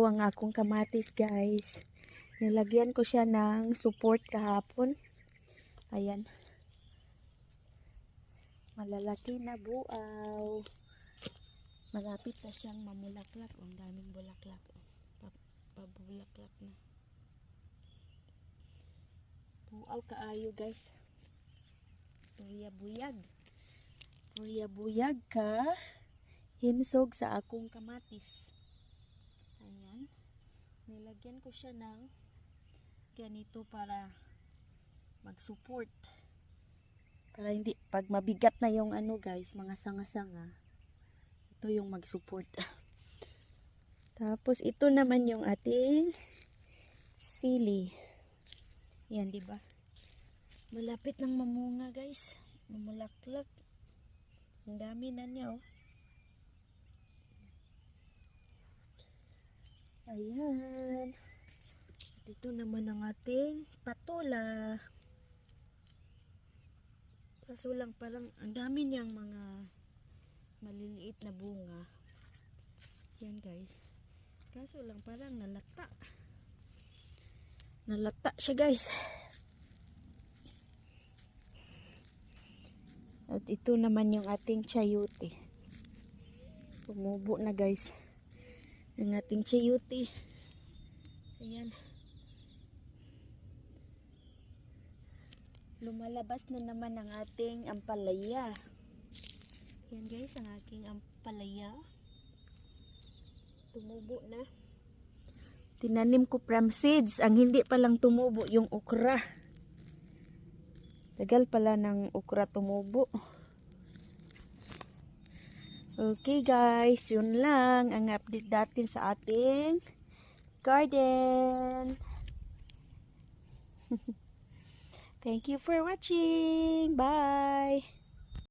ito ang akong kamatis, guys. Nilagyan ko siya ng support kahapon. Ayan. Malalaki na buaw. Malapit na siyang mamulaklak. Ang daming bulaklak. Pabulaklak na. Buaw kaayo, guys. Buyag. Buyag ka. Himsog sa akong kamatis. Ayan. Nilagyan ko siya ng ganito para mag-support. Para hindi, pag mabigat na yung ano, guys, mga sanga-sanga, ito yung mag-support. Tapos ito naman yung ating sili. Yan, di ba? Malapit nang mamunga, guys. Mamulaklak. Ang dami na niya, oh. Ayan. Dito naman ang ating patola. Kaso lang parang ang dami niyang mga maliliit na bunga. Yan, guys. Kaso lang parang nalata. Nalata siya, guys. At ito naman yung ating chayote. Tumubo na, guys. Ang ating chayote. Ayan. Lumalabas na naman ang ating ampalaya. Yan, guys, ang aking ampalaya. Tumubo na. Tinanim ko from seeds. Ang hindi palang tumubo yung okra. Tagal pala ng okra tumubo. Okay, guys, yun lang ang update natin sa ating garden. Thank you for watching. Bye!